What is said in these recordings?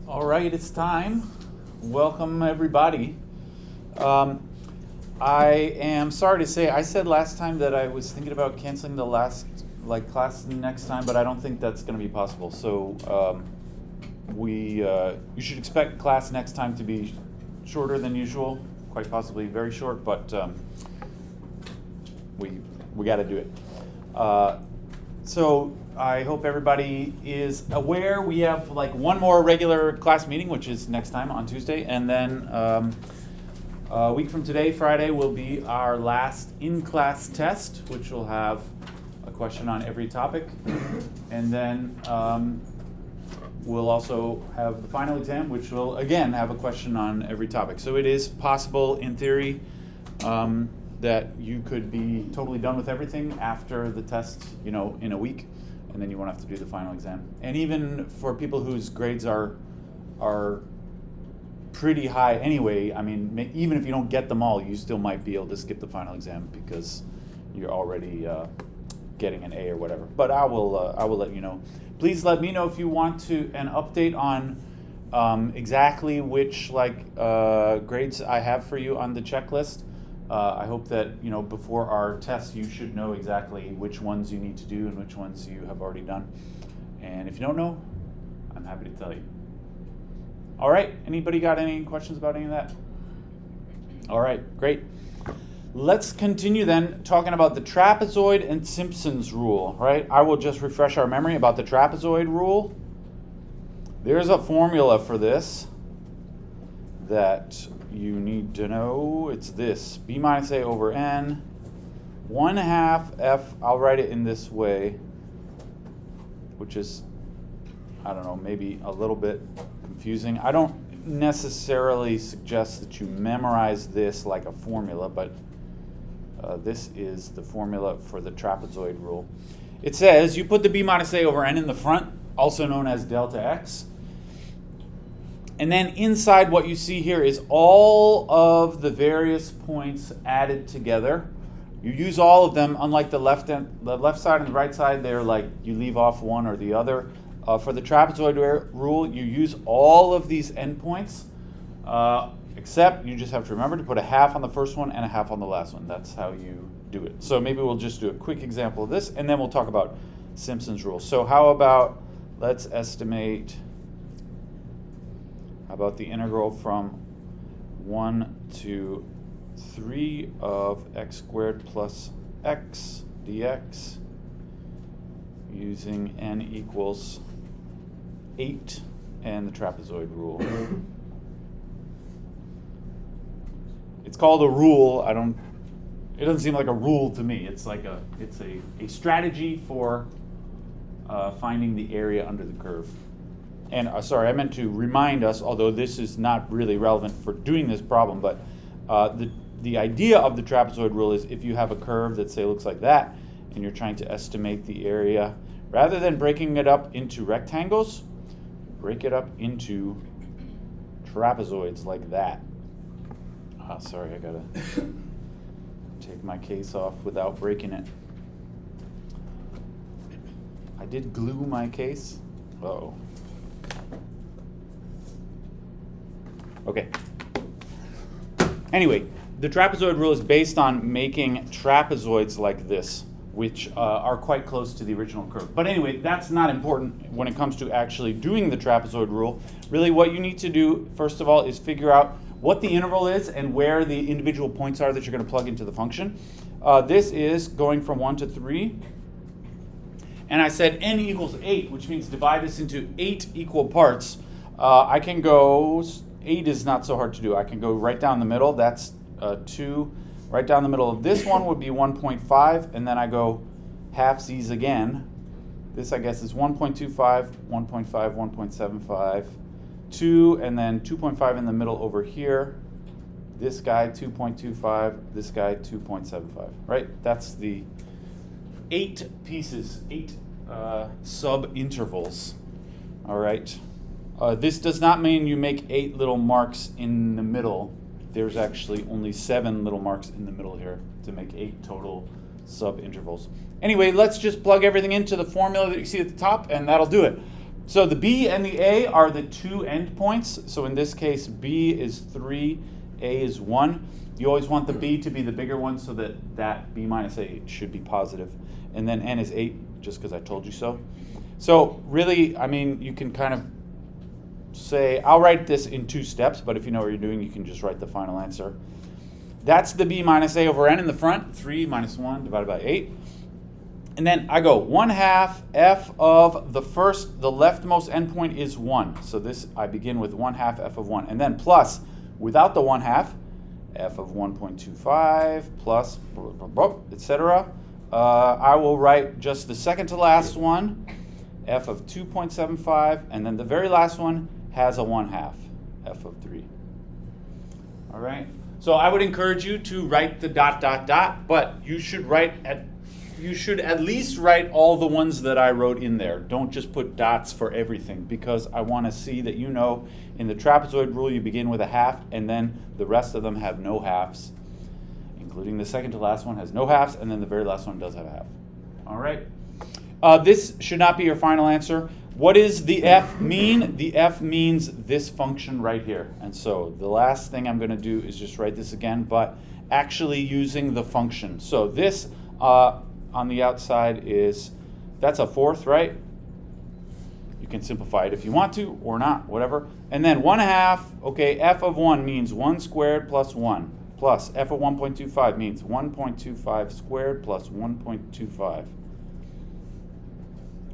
All right, it's time. Welcome, everybody. I am sorry to say, I said last time that I was thinking about canceling the last class next time, but I don't think that's going to be possible. So you should expect class next time to be shorter than usual, quite possibly very short, but we got to do it. So I hope everybody is aware. We have one more regular class meeting, which is next time on Tuesday, and then a week from today, Friday, will be our last in-class test, which will have a question on every topic, and then we'll also have the final exam, which will again have a question on every topic. So it is possible, in theory, that you could be totally done with everything after the test, in a week, and then you won't have to do the final exam. And even for people whose grades are pretty high anyway, I mean, even if you don't get them all, you still might be able to skip the final exam because you're already getting an A or whatever. But I will let you know. Please let me know if you want an update on exactly which grades I have for you on the checklist. I hope that before our test you should know exactly which ones you need to do and which ones you have already done. And if you don't know, I'm happy to tell you. All right, anybody got any questions about any of that? All right, great. Let's continue then talking about the trapezoid and Simpson's rule, right? I will just refresh our memory about the trapezoid rule. There's a formula for this that you need to know. It's this: b minus a over n, 1/2 f, I'll write it in this way, which is, I don't know, maybe a little bit confusing. I don't necessarily suggest that you memorize this like a formula, but this is the formula for the trapezoid rule. It says you put the b minus a over n in the front, also known as delta x. And then inside, what you see here is all of the various points added together. You use all of them, unlike the left side and the right side, they're you leave off one or the other. For the trapezoid rule, you use all of these endpoints, except you just have to remember to put a half on the first one and a half on the last one. That's how you do it. So maybe we'll just do a quick example of this, and then we'll talk about Simpson's rule. So how about the integral from 1 to 3 of x squared plus x dx using n equals 8 and the trapezoid rule. It's called a rule. It doesn't seem like a rule to me. It's a strategy for finding the area under the curve. And sorry, I meant to remind us, although this is not really relevant for doing this problem, but the idea of the trapezoid rule is if you have a curve that, say, looks like that, and you're trying to estimate the area, rather than breaking it up into rectangles, break it up into trapezoids like that. Sorry, I gotta take my case off without breaking it. I did glue my case. Uh-oh. Okay. Anyway, the trapezoid rule is based on making trapezoids like this, which are quite close to the original curve. But anyway, that's not important when it comes to actually doing the trapezoid rule. Really, what you need to do, first of all, is figure out what the interval is and where the individual points are that you're going to plug into the function. This is going from 1 to 3. And I said n equals 8, which means divide this into 8 equal parts. I can go, 8 is not so hard to do. I can go right down the middle. That's 2. Right down the middle of this one would be 1.5, and then I go halfsies again. This, I guess, is 1.25, 1.5, 1.75, 2, and then 2.5 in the middle over here. This guy, 2.25, this guy, 2.75, right? That's the 8 pieces, 8 sub-intervals, all right? This does not mean you make 8 little marks in the middle. There's actually only 7 little marks in the middle here to make 8 total sub-intervals. Anyway, let's just plug everything into the formula that you see at the top, and that'll do it. So the B and the A are the two endpoints. So in this case, B is 3, A is 1. You always want the B to be the bigger one so that B minus A should be positive. And then N is 8, just because I told you so. So really, I mean, you can kind of say, I'll write this in 2 steps, but if you know what you're doing, you can just write the final answer. That's the B minus A over N in the front, 3 minus 1 divided by 8. And then I go 1/2 f of the leftmost endpoint is 1. So this, I begin with 1/2 f of 1. And then plus, without the 1/2, f of 1.25 plus, etc. I will write just the second to last one, f of 2.75, and then the very last one has a 1/2, f of 3. All right? So I would encourage you to write the ... but you should at least write all the ones that I wrote in there. Don't just put dots for everything, because I want to see that you know in the trapezoid rule you begin with a half and then the rest of them have no halves, including the second to last one has no halves, and then the very last one does have a half. All right. This should not be your final answer. What does the f mean? The f means this function right here. And so the last thing I'm going to do is just write this again, but actually using the function. So this on the outside that's a 4th, right? You can simplify it if you want to or not, whatever. And then 1/2, okay, f of 1 means 1 squared plus 1, plus f of 1.25 means 1.25 squared plus 1.25,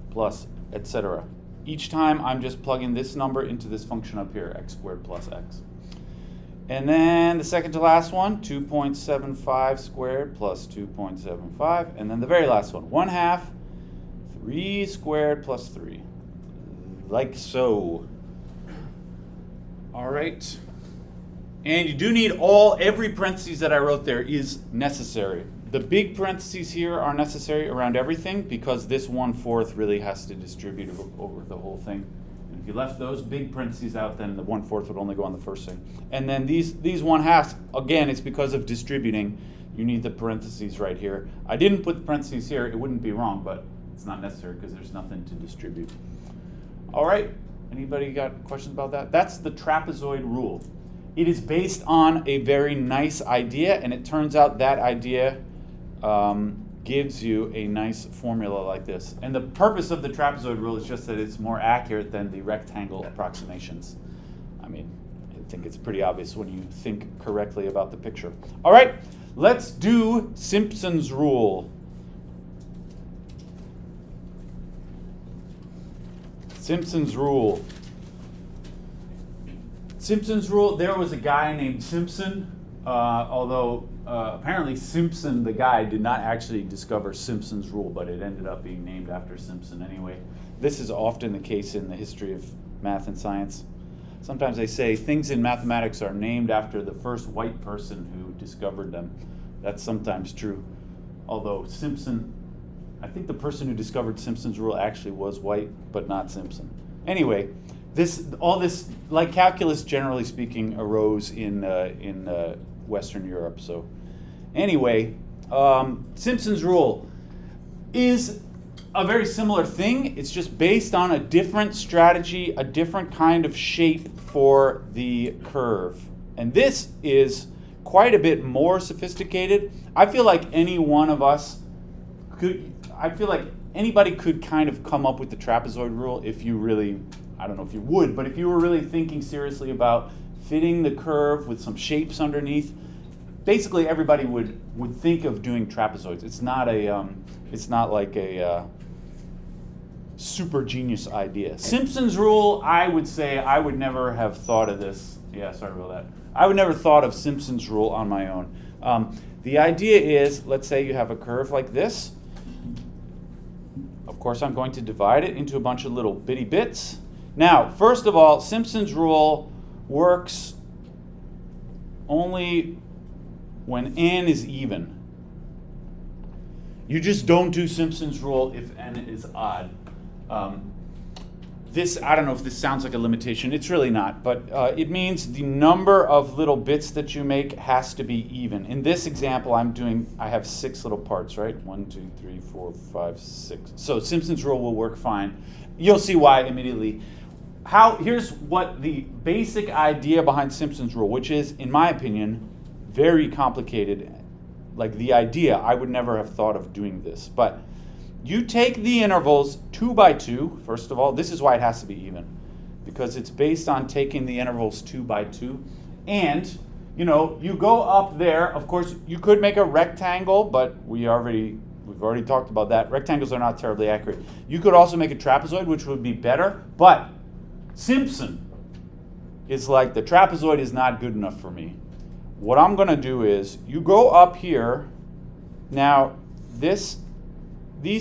plus etc. Each time I'm just plugging this number into this function up here, x squared plus x. And then the second to last one, 2.75 squared plus 2.75. And then the very last one, 1/2, 3 squared plus 3. Like so. All right. And you do need every parentheses that I wrote there is necessary. The big parentheses here are necessary around everything because this 1/4 really has to distribute over the whole thing. If you left those big parentheses out, then the 1/4 would only go on the first thing. And then these 1/2, again, it's because of distributing. You need the parentheses right here. I didn't put the parentheses here. It wouldn't be wrong, but it's not necessary because there's nothing to distribute. All right. Anybody got questions about that? That's the trapezoid rule. It is based on a very nice idea, and it turns out that idea gives you a nice formula like this. And the purpose of the trapezoid rule is just that it's more accurate than the rectangle approximations. I mean, I think it's pretty obvious when you think correctly about the picture. All right, let's do Simpson's rule. Simpson's rule. Simpson's rule, there was a guy named Simpson, although apparently Simpson, the guy, did not actually discover Simpson's rule, but it ended up being named after Simpson anyway. This is often the case in the history of math and science. Sometimes they say things in mathematics are named after the first white person who discovered them. That's sometimes true. Although Simpson, I think the person who discovered Simpson's rule actually was white, but not Simpson. Anyway, all this, like calculus, generally speaking, arose in Western Europe. So, anyway, Simpson's rule is a very similar thing. It's just based on a different strategy, a different kind of shape for the curve. And this is quite a bit more sophisticated. I feel like any one of us anybody could kind of come up with the trapezoid rule if you really, I don't know if you would, but if you were really thinking seriously about fitting the curve with some shapes underneath, basically everybody would think of doing trapezoids. It's not like a super genius idea. Simpson's rule, I would say I would never have thought of this. Yeah, sorry about that. I would never thought of Simpson's rule on my own. The idea is, let's say you have a curve like this. Of course, I'm going to divide it into a bunch of little bitty bits. Now, first of all, Simpson's rule works only when n is even. You just don't do Simpson's rule if n is odd. this, I don't know if this sounds like a limitation. It's really not, but it means the number of little bits that you make has to be even. In this example, I have 6 little parts, right? 1, 2, 3, 4, 5, 6. So Simpson's rule will work fine. You'll see why immediately. Here's what the basic idea behind Simpson's rule, which is, in my opinion, very complicated. Like the idea, I would never have thought of doing this, but you take the intervals 2 by 2. First of all, this is why it has to be even, because it's based on taking the intervals 2 by 2. And, you go up there. Of course, you could make a rectangle, but we've already talked about that. Rectangles are not terribly accurate. You could also make a trapezoid, which would be better, but Simpson is like, the trapezoid is not good enough for me. What I'm going to do is, you go up here. Now, these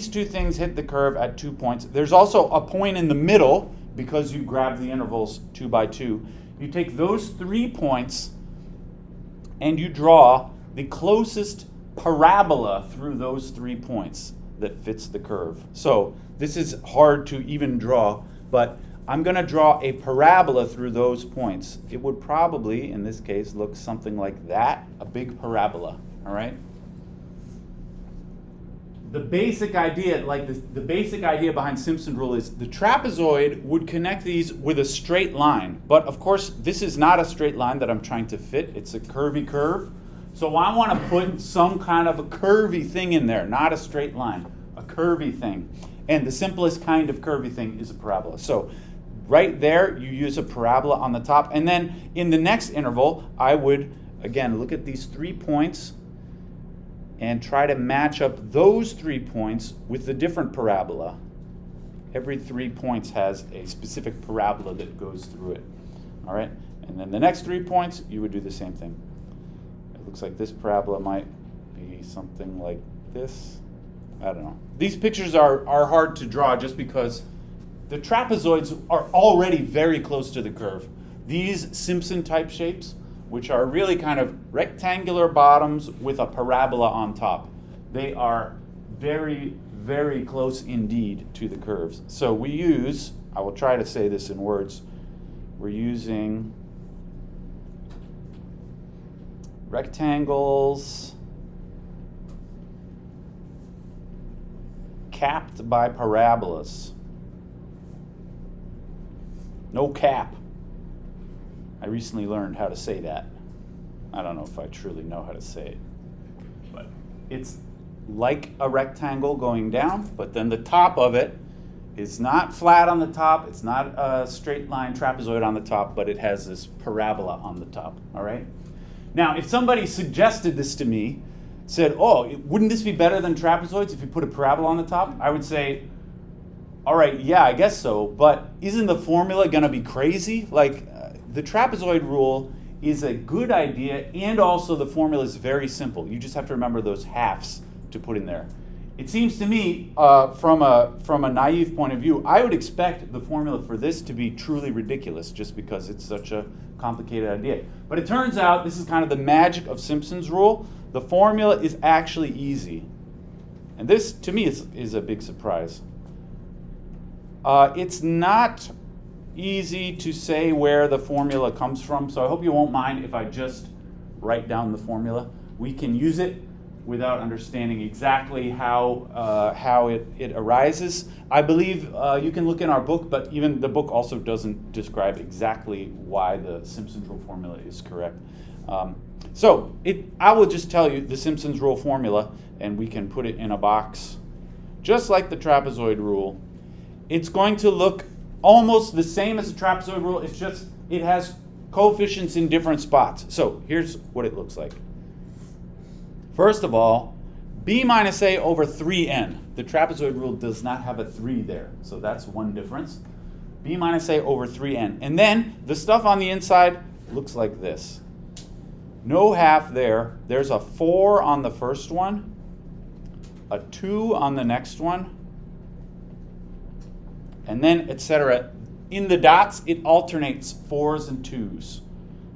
two things hit the curve at 2 points. There's also a point in the middle because you grab the intervals 2 by 2. You take those 3 points and you draw the closest parabola through those 3 points that fits the curve. So this is hard to even draw, but I'm going to draw a parabola through those points. It would probably, in this case, look something like that, a big parabola, all right? The basic idea, the basic idea behind Simpson rule is the trapezoid would connect these with a straight line. But of course, this is not a straight line that I'm trying to fit. It's a curvy curve. So I want to put some kind of a curvy thing in there, not a straight line, a curvy thing. And the simplest kind of curvy thing is a parabola. So right there, you use a parabola on the top. And then in the next interval, I would, again, look at these 3 points and try to match up those 3 points with the different parabola. Every 3 points has a specific parabola that goes through it. All right? And then the next 3 points, you would do the same thing. It looks like this parabola might be something like this. I don't know. These pictures are hard to draw just because the trapezoids are already very close to the curve. These Simpson type shapes, which are really kind of rectangular bottoms with a parabola on top, they are very, very close indeed to the curves. So we use, I will try to say this in words, we're using rectangles capped by parabolas. No cap. I recently learned how to say that. I don't know if I truly know how to say it. But it's like a rectangle going down, but then the top of it is not flat on the top. It's not a straight line trapezoid on the top, but it has this parabola on the top, all right? Now, if somebody suggested this to me, said, oh, wouldn't this be better than trapezoids if you put a parabola on the top? I would say, all right, yeah, I guess so, but isn't the formula going to be crazy? Like, the trapezoid rule is a good idea, and also the formula is very simple. You just have to remember those halves to put in there. It seems to me, from a naive point of view, I would expect the formula for this to be truly ridiculous just because it's such a complicated idea. But it turns out, this is kind of the magic of Simpson's rule, the formula is actually easy. And this, to me, is a big surprise. It's not easy to say where the formula comes from, so I hope you won't mind if I just write down the formula. We can use it without understanding exactly how it arises. I believe you can look in our book, but even the book also doesn't describe exactly why the Simpson's rule formula is correct. I will just tell you the Simpson's rule formula, and we can put it in a box, just like the trapezoid rule. It's going to look almost the same as the trapezoid rule. It's just it has coefficients in different spots. So here's what it looks like. First of all, b minus a over 3n. The trapezoid rule does not have a 3 there, so that's one difference. B minus a over 3n. And then the stuff on the inside looks like this. No half there. There's a 4 on the first one, a 2 on the next one, and then etc. In the dots, it alternates 4s and 2s.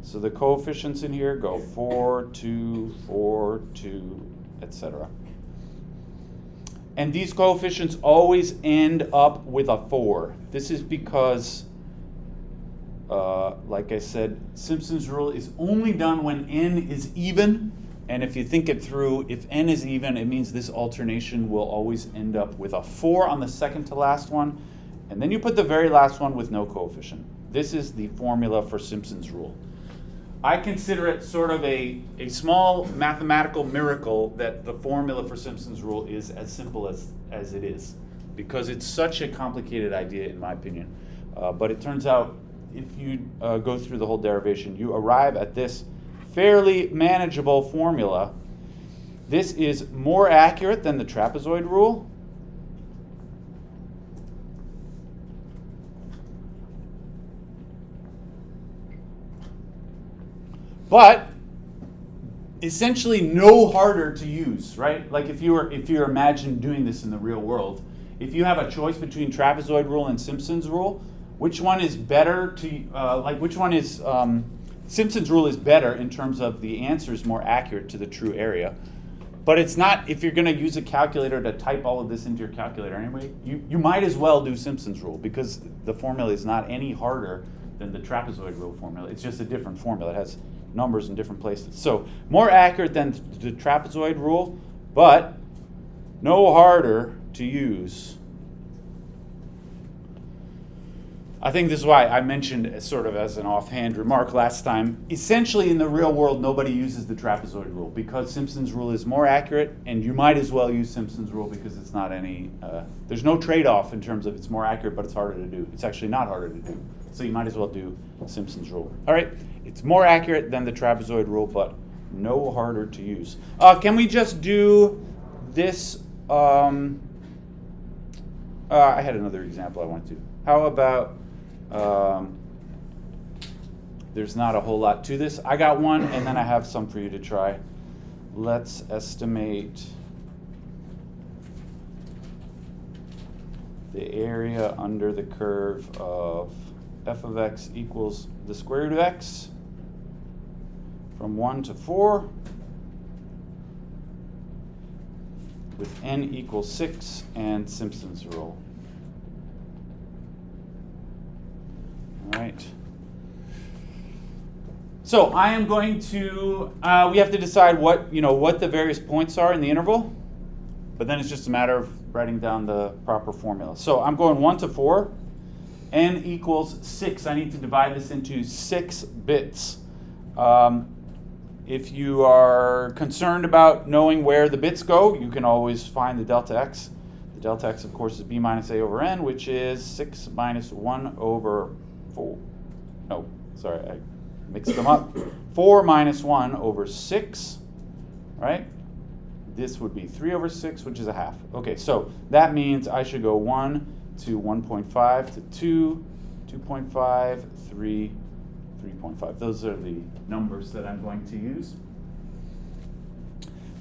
So the coefficients in here go 4, 2, 4, 2, etc. And these coefficients always end up with a 4. This is because, like I said, Simpson's rule is only done when n is even. And if you think it through, if n is even, it means this alternation will always end up with a 4 on the second to last one. And then you put the very last one with no coefficient. This is the formula for Simpson's rule. I consider it sort of a small mathematical miracle that the formula for Simpson's rule is as simple as it is, because it's such a complicated idea in my opinion. But it turns out if you go through the whole derivation, you arrive at this fairly manageable formula. This is more accurate than the trapezoid rule. But essentially no harder to use, right? Like if you imagine doing this in the real world, if you have a choice between trapezoid rule and Simpson's rule, which one is better to, Simpson's rule is better in terms of the answer is more accurate to the true area. But it's not, if you're going to use a calculator to type all of this into your calculator anyway, you might as well do Simpson's rule because the formula is not any harder than the trapezoid rule formula. It's just a different formula. It has numbers in different places. So more accurate than the trapezoid rule, but no harder to use. I think this is why I mentioned sort of as an offhand remark last time, essentially in the real world nobody uses the trapezoid rule because Simpson's rule is more accurate, and you might as well use Simpson's rule because it's not any, there's no trade-off in terms of it's more accurate but it's harder to do. It's actually not harder to do. So you might as well do Simpson's rule. All right, it's more accurate than the trapezoid rule, but no harder to use. Can we just do this? I had another example I wanted to. How about, there's not a whole lot to this. I got one, and then I have some for you to try. Let's estimate the area under the curve of f of x equals the square root of x from 1 to 4 with n equals 6 and Simpson's rule. All right. So I am going to, we have to decide what the various points are in the interval, but then it's just a matter of writing down the proper formula. So I'm going 1 to 4. N equals 6. I need to divide this into 6 bits. If you are concerned about knowing where the bits go, you can always find the delta x. The delta x, of course, is b minus a over n, which is 6 minus 1 over 4. No, sorry, I mixed them up. 4 minus 1 over 6, right? This would be 3 over 6, which is a half. Okay, so that means I should go 1 to 1.5 to 2, 2.5, 3, 3.5. Those are the numbers that I'm going to use.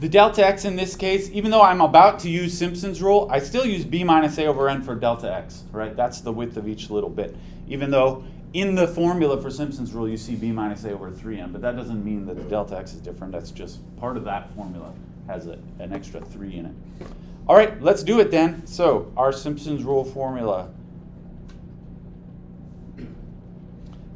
The delta x in this case, even though I'm about to use Simpson's rule, I still use b minus a over n for delta x, right? That's the width of each little bit. Even though in the formula for Simpson's rule you see b minus a over 3n, but that doesn't mean that the delta x is different. That's just part of that formula has an extra 3 in it. All right, let's do it then. So our Simpson's rule formula.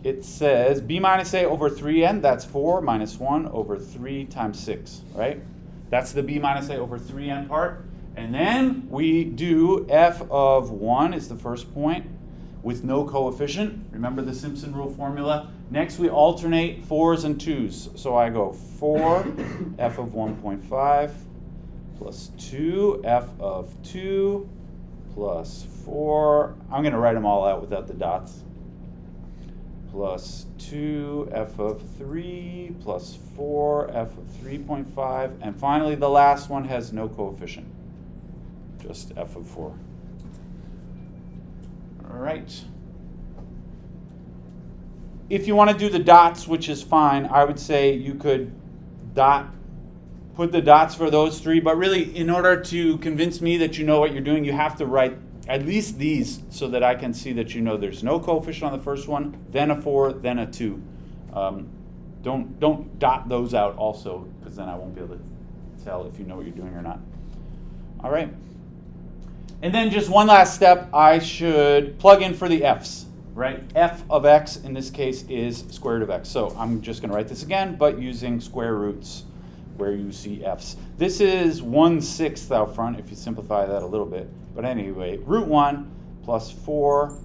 It says b minus a over 3n, that's 4 minus 1 over 3 times 6, right? That's the b minus a over 3n part. And then we do f of 1 is the first point with no coefficient. Remember the Simpson rule formula. Next we alternate 4s and 2s. So I go 4 f of 1.5 plus 2 f of 2 plus 4. I'm going to write them all out without the dots. Plus 2 f of 3 plus 4 f of 3.5. And finally the last one has no coefficient. Just f of 4. All right. If you want to do the dots, which is fine, I would say you could put the dots for those 3, but really in order to convince me that you know what you're doing, you have to write at least these so that I can see that you know there's no coefficient on the first one, then a 4, then a 2. Don't dot those out also, because then I won't be able to tell if you know what you're doing or not. All right. And then just one last step, I should plug in for the f's, right? F of x in this case is square root of x. So I'm just going to write this again, but using square roots where you see f's. This is 1/6 out front if you simplify that a little bit. But anyway, root 1 plus 4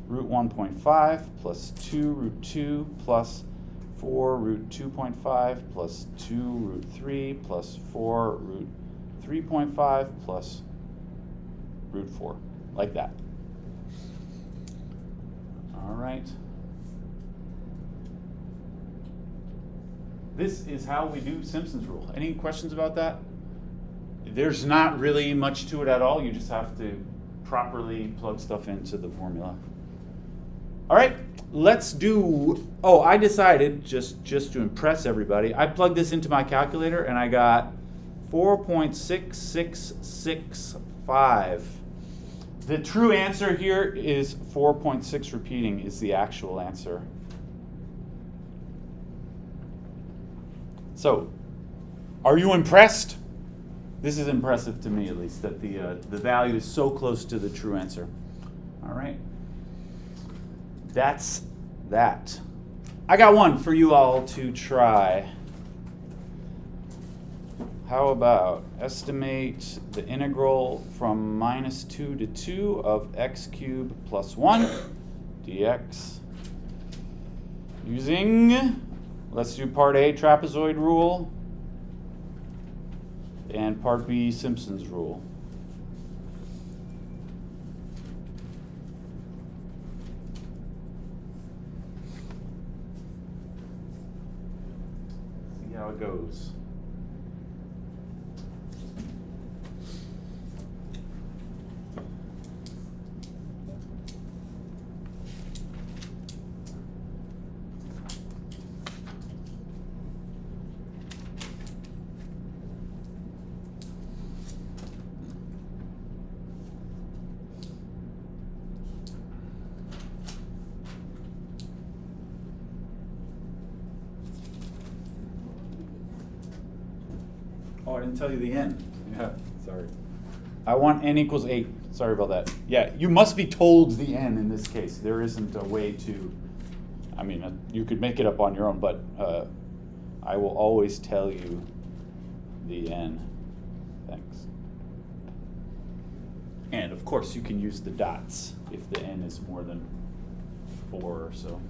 root 1.5 plus 2 root 2 plus 4 root 2.5 plus 2 root 3 plus 4 root 3.5 plus root 4, like that. All right. This is how we do Simpson's rule. Any questions about that? There's not really much to it at all. You just have to properly plug stuff into the formula. All right, let's do, oh, I decided, just to impress everybody, I plugged this into my calculator and I got 4.6665. The true answer here is 4.6 repeating is the actual answer. So, are you impressed? This is impressive to me, at least, that the value is so close to the true answer. All right. That's that. I got one for you all to try. How about estimate the integral from -2 to 2 of x cubed plus 1 dx using, let's do part A, trapezoid rule, and part B, Simpson's rule. See how it goes. Oh, I didn't tell you the n. Yeah, sorry. I want n equals 8. Sorry about that. Yeah, you must be told the n in this case. There isn't a way to, I mean, you could make it up on your own, but I will always tell you the n. Thanks. And of course, you can use the dots if the n is more than 4 or so.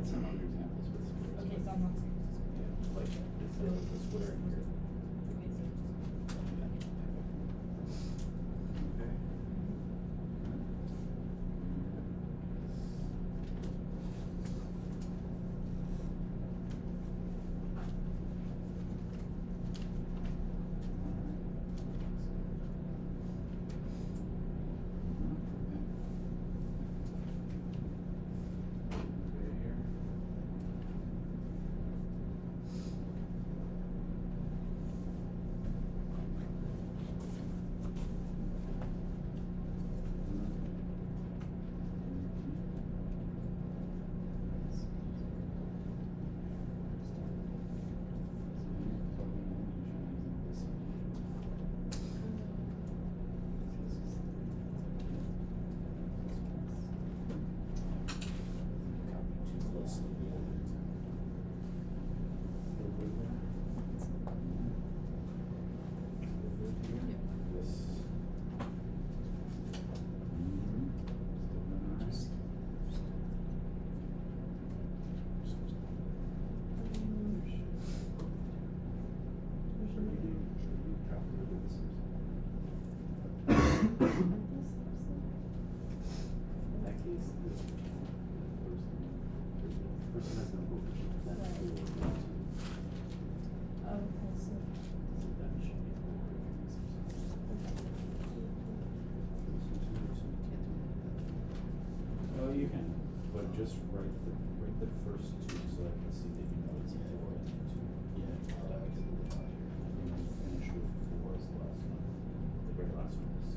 had some other examples with squares. Okay, but- so I'm not. Yeah, like it's a square in here. Okay. Oh, you can, but just write the first two so I can see that you know it's 4 and 2. Yeah. And then finish with 4 as the last one. The very last one is.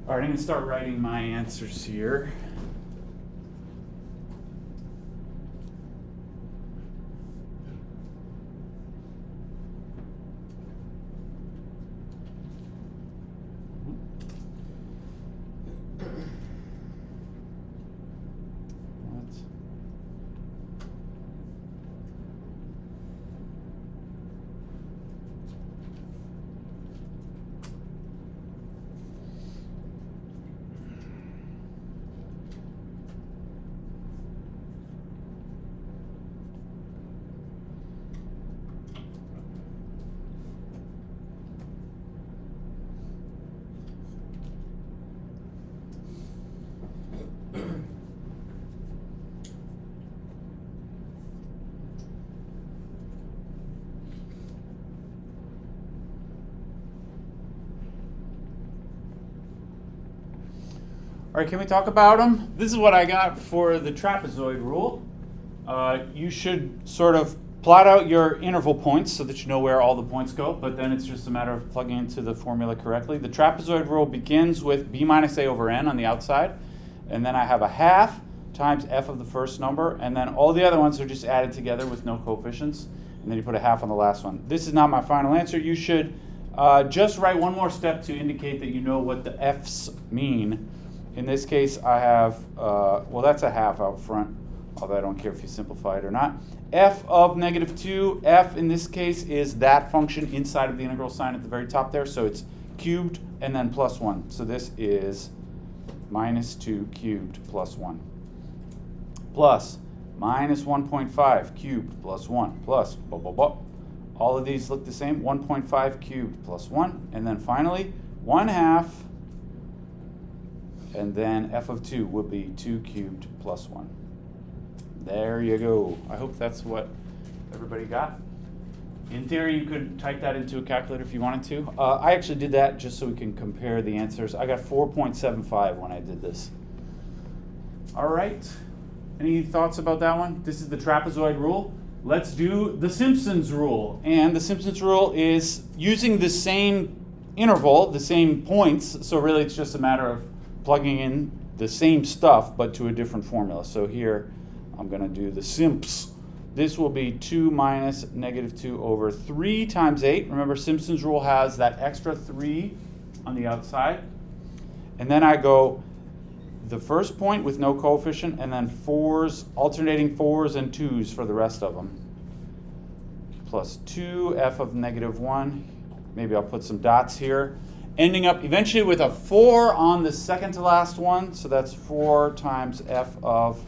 All right, I'm gonna start writing my answers here. All right, can we talk about them? This is what I got for the trapezoid rule. You should sort of plot out your interval points so that you know where all the points go, but then it's just a matter of plugging into the formula correctly. The trapezoid rule begins with b minus a over n on the outside, and then I have a half times f of the first number, and then all the other ones are just added together with no coefficients, and then you put a half on the last one. This is not my final answer. You should just write one more step to indicate that you know what the f's mean. In this case, I have, well, that's a half out front, although I don't care if you simplify it or not. F of negative 2, f in this case is that function inside of the integral sign at the very top there, so it's cubed and then plus 1. So this is minus 2 cubed plus 1. Plus minus 1.5 cubed plus 1 plus blah, blah, blah. All of these look the same, 1.5 cubed plus 1. And then finally, 1/2. And then f of 2 would be 2 cubed plus 1. There you go. I hope that's what everybody got. In theory, you could type that into a calculator if you wanted to. I actually did that just so we can compare the answers. I got 4.75 when I did this. All right. Any thoughts about that one? This is the trapezoid rule. Let's do the Simpson's rule. And the Simpson's rule is using the same interval, the same points. So really, it's just a matter of plugging in the same stuff, but to a different formula. So here, I'm going to do the Simps. This will be 2 minus negative 2 over 3 times 8. Remember, Simpson's rule has that extra 3 on the outside. And then I go the first point with no coefficient, and then 4s, alternating 4s and 2s for the rest of them. Plus 2 f of negative 1. Maybe I'll put some dots here. ending up eventually with a 4 on the second to last one. So that's 4 times f of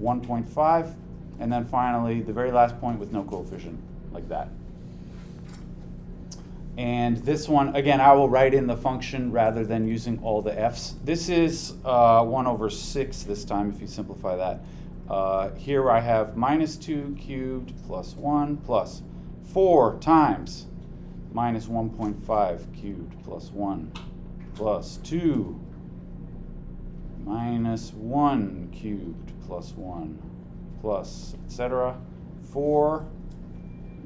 1.5. And then finally, the very last point with no coefficient, like that. And this one, again, I will write in the function rather than using all the f's. This is 1 over 6 this time, if you simplify that. Here I have minus 2 cubed plus 1 plus 4 times minus 1.5 cubed plus 1 plus 2 minus 1 cubed plus 1 plus etc. 4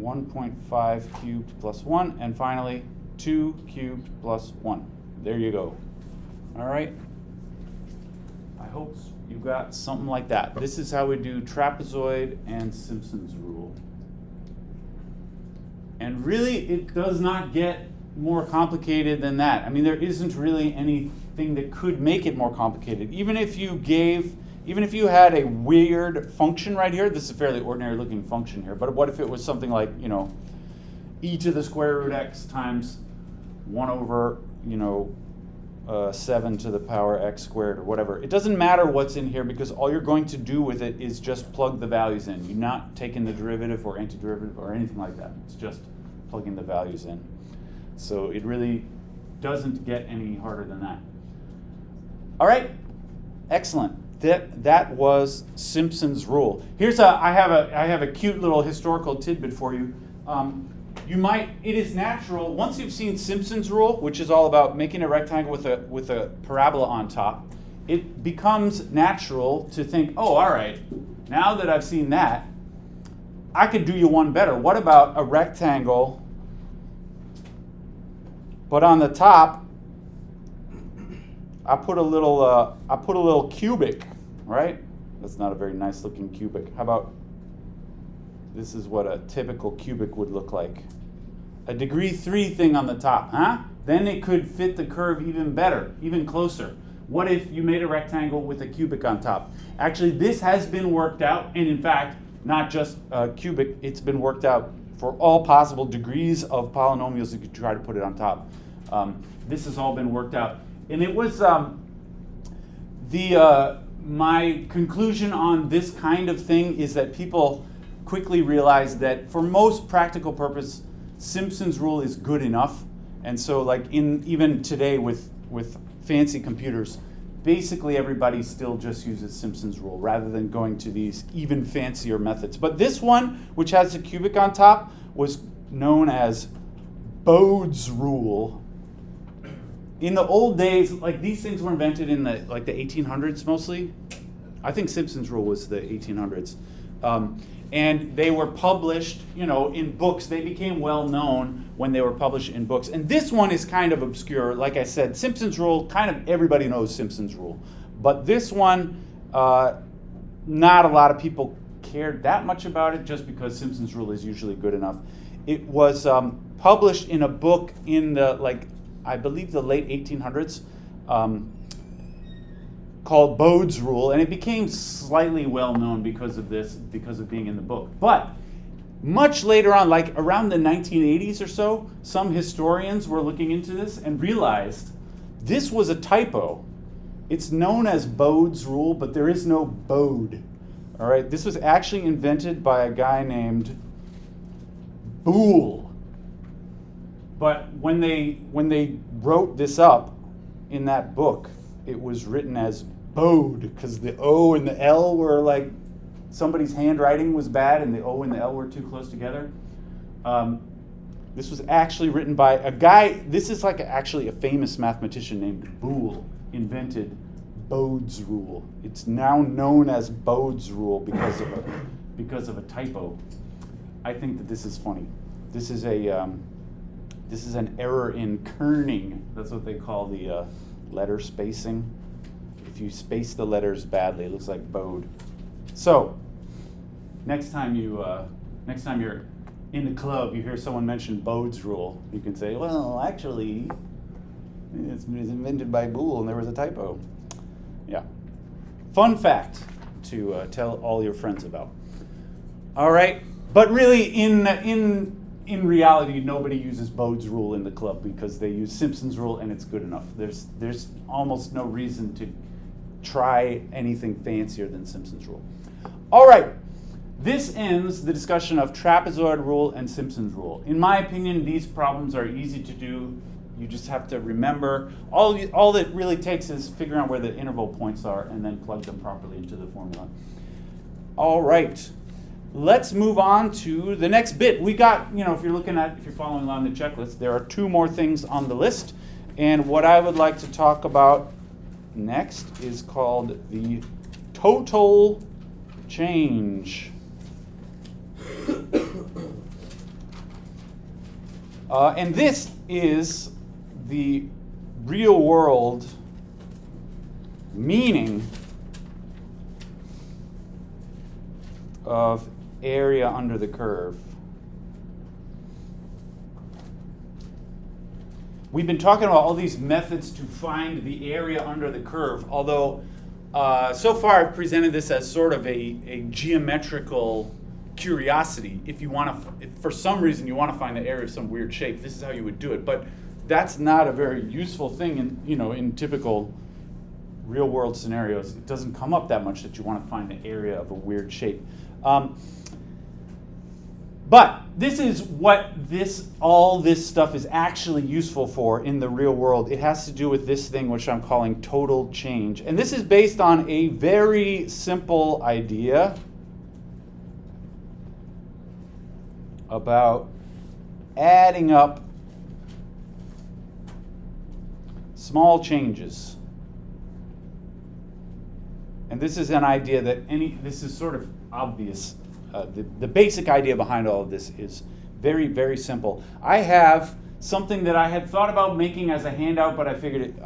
1.5 cubed plus 1, and finally 2 cubed plus 1. There you go. All right. I hope you got something like that. This is how we do trapezoid and Simpson's rule. And really, it does not get more complicated than that. I mean, there isn't really anything that could make it more complicated. Even if you had a weird function right here, this is a fairly ordinary looking function here, but what if it was something like, e to the square root x times 1 over, 7 to the power x squared or whatever. It doesn't matter what's in here because all you're going to do with it is just plug the values in. You're not taking the derivative or antiderivative or anything like that. It's just plugging the values in. So it really doesn't get any harder than that. All right, excellent. That was Simpson's rule. I have a cute little historical tidbit for you. It is natural, once you've seen Simpson's rule, which is all about making a rectangle with a parabola on top, it becomes natural to think, oh, all right, now that I've seen that, I could do you one better. What about a rectangle, but on the top, I put a little cubic, right? That's not a very nice looking cubic. How about this is what a typical cubic would look like. A degree 3 thing on the top, huh? Then it could fit the curve even better, even closer. What if you made a rectangle with a cubic on top? Actually, this has been worked out, and in fact, not just cubic, it's been worked out for all possible degrees of polynomials you could try to put it on top. This has all been worked out. And it was my conclusion on this kind of thing is that people quickly realized that for most practical purpose, Simpson's rule is good enough. And so like even today with fancy computers, basically everybody still just uses Simpson's rule rather than going to these even fancier methods. But this one, which has a cubic on top, was known as Bode's rule. In the old days, like these things were invented in the 1800s mostly. I think Simpson's rule was the 1800s. And they were published, in books. They became well known when they were published in books. And this one is kind of obscure. Like I said, Simpson's rule, kind of everybody knows Simpson's rule. But this one, not a lot of people cared that much about it just because Simpson's rule is usually good enough. It was published in a book in I believe the late 1800s, called Bode's Rule, and it became slightly well known because of this, because of being in the book. But much later on, like around the 1980s or so, some historians were looking into this and realized this was a typo. It's known as Bode's Rule, but there is no Bode. All right, this was actually invented by a guy named Boole. But when they wrote this up in that book, it was written as Bode because the O and the L were like somebody's handwriting was bad and the O and the L were too close together. This was actually written by a guy. This is actually a famous mathematician named Boole invented Bode's rule. It's now known as Bode's rule because of a typo. I think that this is funny. This is an error in kerning. That's what they call the letter spacing. If you space the letters badly, it looks like Bode. So, next time you're in the club, you hear someone mention Bode's rule, you can say, well, actually, it's invented by Boole and there was a typo. Yeah. Fun fact to tell all your friends about. All right, but really in in reality, nobody uses Bode's rule in the club because they use Simpson's rule and it's good enough. There's almost no reason to try anything fancier than Simpson's rule. All right, this ends the discussion of trapezoid rule and Simpson's rule. In my opinion, these problems are easy to do. You just have to remember, all that really takes is figuring out where the interval points are and then plug them properly into the formula. All right. Let's move on to the next bit. We got, if you're following along the checklist, there are 2 more things on the list. And what I would like to talk about next is called the total change. And this is the real world meaning of area under the curve. We've been talking about all these methods to find the area under the curve, although so far I've presented this as sort of a geometrical curiosity. If for some reason you want to find the area of some weird shape, this is how you would do it. But that's not a very useful thing in typical real world scenarios. It doesn't come up that much that you want to find the area of a weird shape. But this is what all this stuff is actually useful for in the real world. It has to do with this thing which I'm calling total change. And this is based on a very simple idea about adding up small changes. And this is an idea that this is sort of obvious. The basic idea behind all of this is very, very simple. I have something that I had thought about making as a handout, but I figured it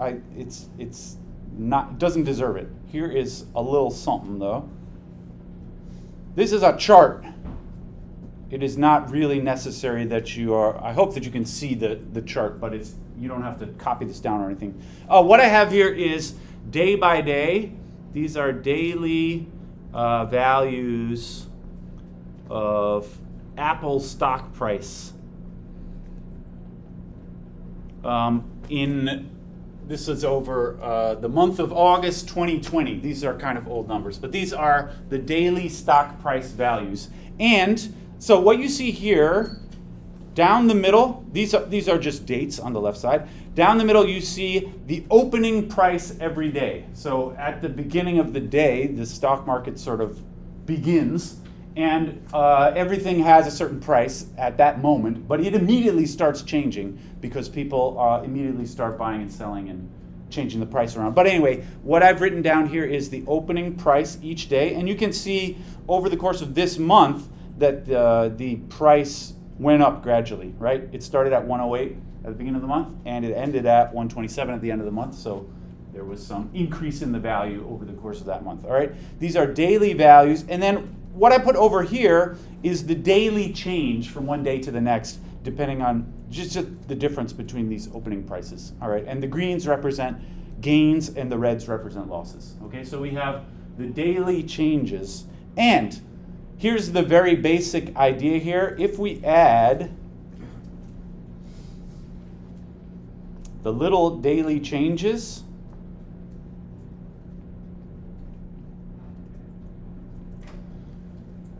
doesn't deserve it. Here is a little something though. This is a chart. It is not really necessary that I hope that you can see the chart, but you don't have to copy this down or anything. What I have here is day by day. These are daily values of Apple stock price. This is over the month of August 2020. These are kind of old numbers, but these are the daily stock price values. And so what you see here, down the middle, these are just dates on the left side. Down the middle, you see the opening price every day. So at the beginning of the day, the stock market sort of begins, and everything has a certain price at that moment, but it immediately starts changing because people immediately start buying and selling and changing the price around. But anyway, what I've written down here is the opening price each day, and you can see over the course of this month that the price went up gradually, right? It started at 108 at the beginning of the month, and it ended at 127 at the end of the month, so there was some increase in the value over the course of that month, all right? These are daily values, and then what I put over here is the daily change from one day to the next, depending on just the difference between these opening prices, all right? And the greens represent gains, and the reds represent losses, okay? So we have the daily changes, and here's the very basic idea here. If we add the little daily changes,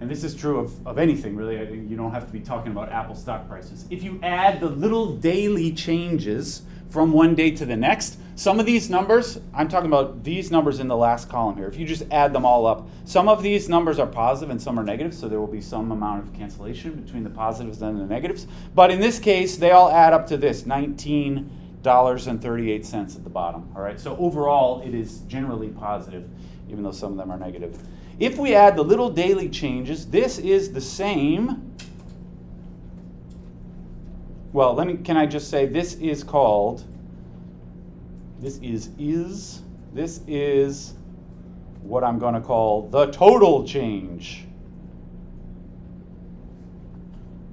and this is true of anything really, you don't have to be talking about Apple stock prices. If you add the little daily changes from one day to the next, some of these numbers, I'm talking about these numbers in the last column here, if you just add them all up, some of these numbers are positive and some are negative, so there will be some amount of cancellation between the positives and the negatives. But in this case, they all add up to this, $19.38 at the bottom, all right? So overall, it is generally positive, even though some of them are negative. If we add the little daily changes, this is the same. Well, can I just say this is called, this is what I'm going to call the total change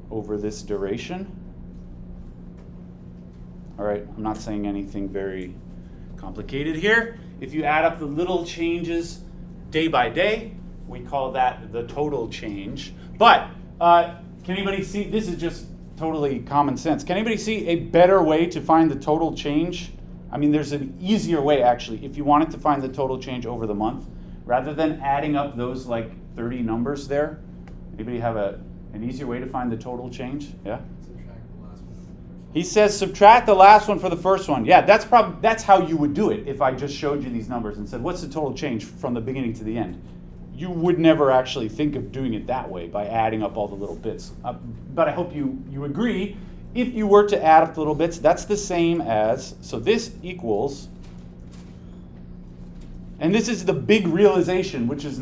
over this duration. All right, I'm not saying anything very complicated here. If you add up the little changes day by day, we call that the total change. But can anybody see, this is just totally common sense. Can anybody see a better way to find the total change? I mean, there's an easier way, actually, if you wanted to find the total change over the month, rather than adding up those like 30 numbers there. Anybody have an easier way to find the total change? Yeah? He says subtract the last one for the first one. Yeah, that's how you would do it if I just showed you these numbers and said, what's the total change from the beginning to the end? You would never actually think of doing it that way by adding up all the little bits. But I hope you agree, if you were to add up the little bits, that's the same as, so this equals, and this is the big realization, which is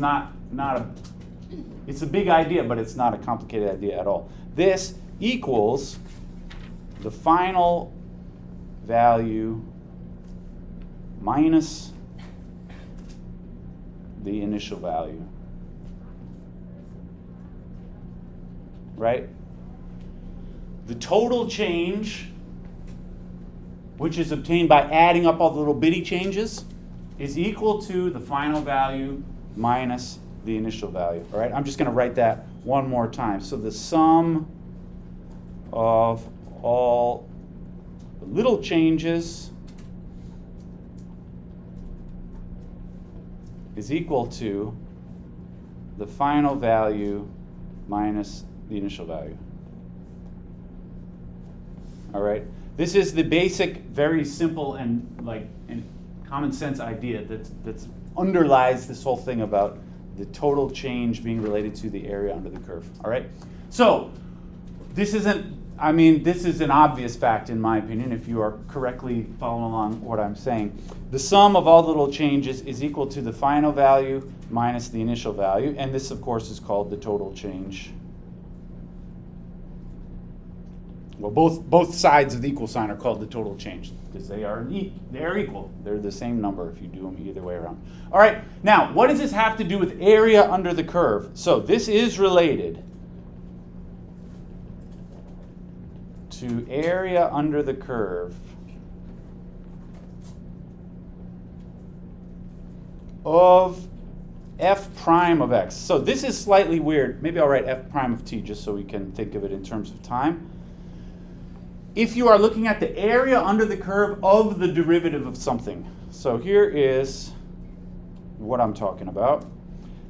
it's a big idea, but it's not a complicated idea at all. This equals the final value minus the initial value. Right? The total change, which is obtained by adding up all the little bitty changes, is equal to the final value minus the initial value. All right? I'm just going to write that one more time. So the sum of all the little changes is equal to the final value minus the initial value. All right? This is the basic, very simple and common sense idea that underlies this whole thing about the total change being related to the area under the curve. All right? So this is an obvious fact in my opinion if you are correctly following along what I'm saying. The sum of all the little changes is equal to the final value minus the initial value, and this of course is called the total change. Well, both sides of the equal sign are called the total change because they are equal. They're the same number if you do them either way around. All right, now what does this have to do with area under the curve? So this is related to area under the curve of f prime of x. So this is slightly weird. Maybe I'll write f prime of t just so we can think of it in terms of time. If you are looking at the area under the curve of the derivative of something. So here is what I'm talking about.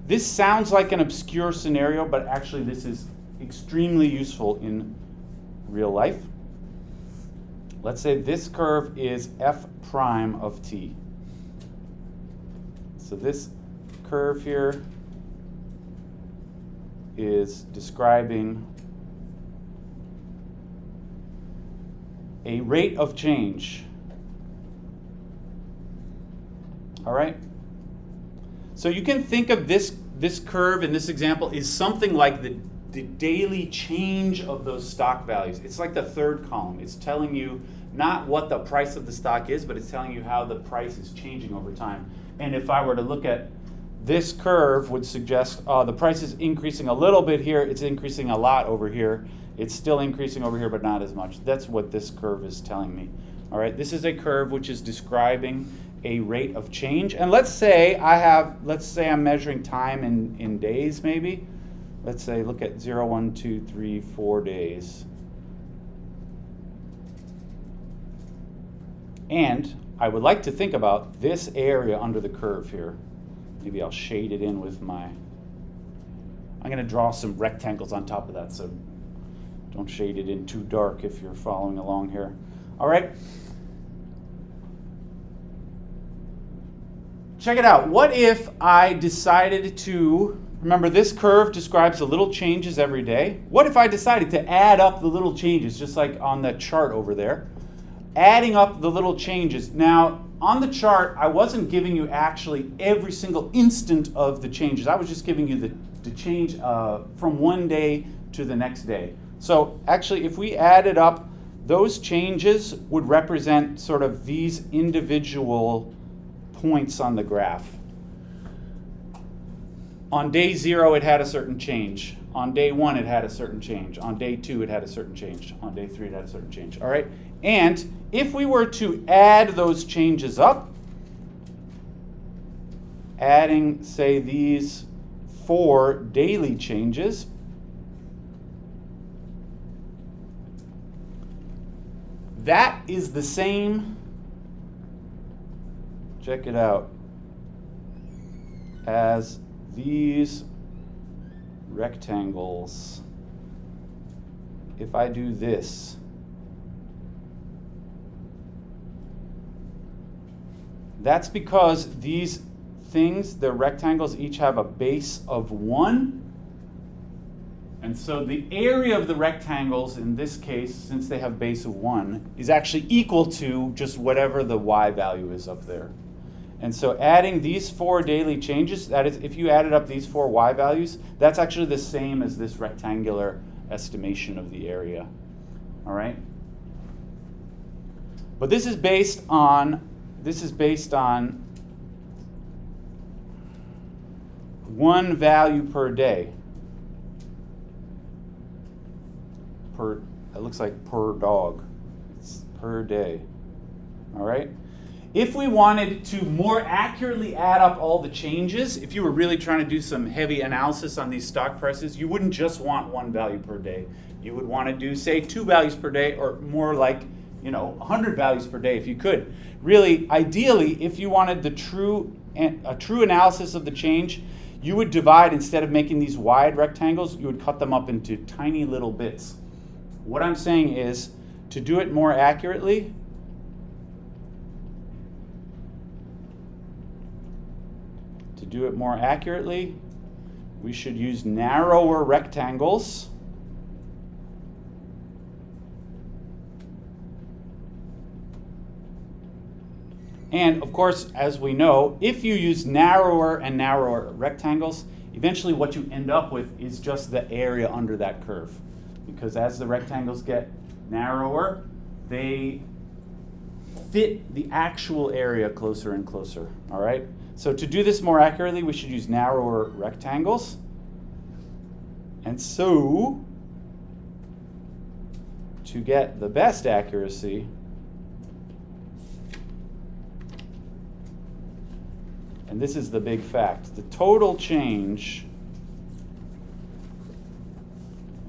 This sounds like an obscure scenario, but actually this is extremely useful in real life. Let's say this curve is f prime of t. So this curve here is describing a rate of change. All right? So you can think of this curve in this example is something like the daily change of those stock values. It's like the third column. It's telling you not what the price of the stock is, but it's telling you how the price is changing over time. And if I were to look at this curve, would suggest the price is increasing a little bit here, it's increasing a lot over here, it's still increasing over here, but not as much. That's what this curve is telling me. All right, this is a curve which is describing a rate of change. And let's say I'm measuring time in days maybe. Let's say, look at 0, 1, 2, 3, 4 days. And I would like to think about this area under the curve here. Maybe I'll shade it in with I'm going to draw some rectangles on top of that, so don't shade it in too dark if you're following along here. All right. Check it out. What if I decided to, remember this curve describes the little changes every day. What if I decided to add up the little changes, just like on the chart over there? Adding up the little changes. Now, on the chart, I wasn't giving you actually every single instant of the changes. I was just giving you the change from one day to the next day. So actually, if we added up, those changes would represent sort of these individual points on the graph. On day 0, it had a certain change. On day 1, it had a certain change. On day 2, it had a certain change. On day 3, it had a certain change. All right? And if we were to add those changes up, adding, say, these 4 daily changes, that is the same, check it out, as these rectangles. If I do this, that's because these things, the rectangles, each have a base of 1. And so the area of the rectangles, in this case, since they have base of 1, is actually equal to just whatever the y value is up there. And so adding these 4 daily changes, that is, if you added up these 4 y values, that's actually the same as this rectangular estimation of the area. All right? But this is based on 1 value per day. It looks like per dog. It's per day. All right? If we wanted to more accurately add up all the changes, if you were really trying to do some heavy analysis on these stock prices, you wouldn't just want 1 value per day. You would want to do, say, 2 values per day, or more like, 100 values per day if you could. Really, ideally, if you wanted a true analysis of the change, you would divide, instead of making these wide rectangles, you would cut them up into tiny little bits. What I'm saying is, to do it more accurately, we should use narrower rectangles. And of course, as we know, if you use narrower and narrower rectangles, eventually what you end up with is just the area under that curve. Because as the rectangles get narrower, they fit the actual area closer and closer. All right? So to do this more accurately, we should use narrower rectangles. And so, to get the best accuracy, and this is the big fact, the total change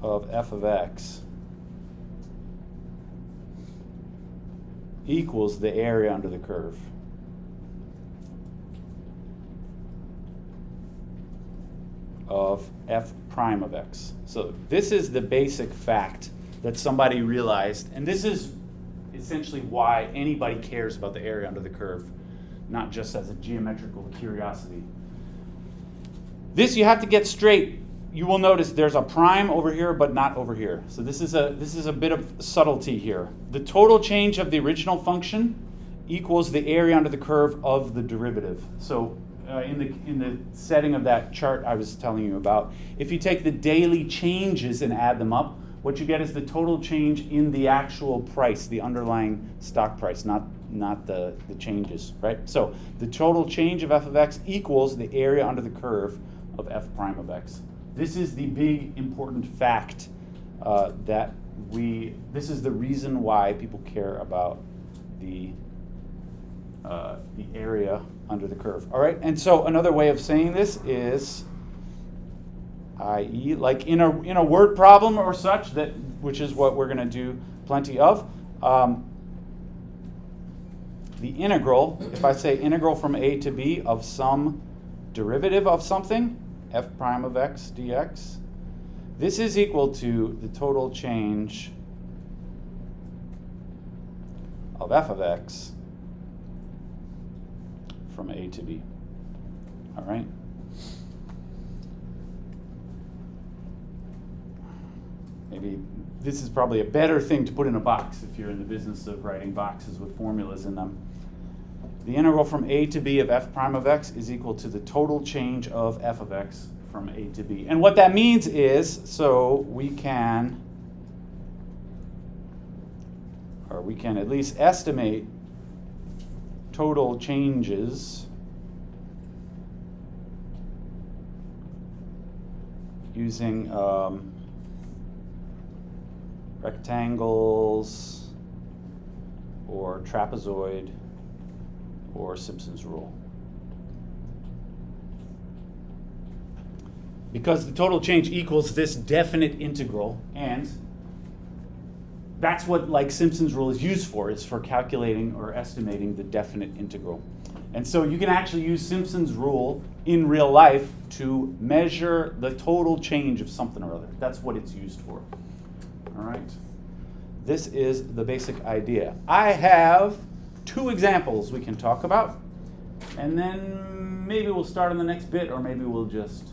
of f of x equals the area under the curve. Of f prime of x. So this is the basic fact that somebody realized, and this is essentially why anybody cares about the area under the curve, not just as a geometrical curiosity. This you have to get straight. You will notice there's a prime over here, but not over here. So this is a bit of subtlety here. The total change of the original function equals the area under the curve of the derivative. So in the setting of that chart I was telling you about, if you take the daily changes and add them up, what you get is the total change in the actual price, the underlying stock price, not the changes, right? So the total change of f of x equals the area under the curve of f prime of x. This is the big important fact this is the reason why people care about the area under the curve. All right, and so another way of saying this is, i.e., like in a word problem or such, which is what we're going to do plenty of. The integral, if I say integral from a to b of some derivative of something, f prime of x dx, this is equal to the total change of f of x from a to b. All right? Maybe this is probably a better thing to put in a box if you're in the business of writing boxes with formulas in them. The integral from a to b of f prime of x is equal to the total change of f of x from a to b. And what that means is, so we can at least estimate total changes using rectangles or trapezoid or Simpson's rule. Because the total change equals this definite integral, and that's what like Simpson's rule is used for, is for calculating or estimating the definite integral. And so you can actually use Simpson's rule in real life to measure the total change of something or other. That's what it's used for. All right. This is the basic idea. I have 2 examples we can talk about, and then maybe we'll start on the next bit, or maybe we'll just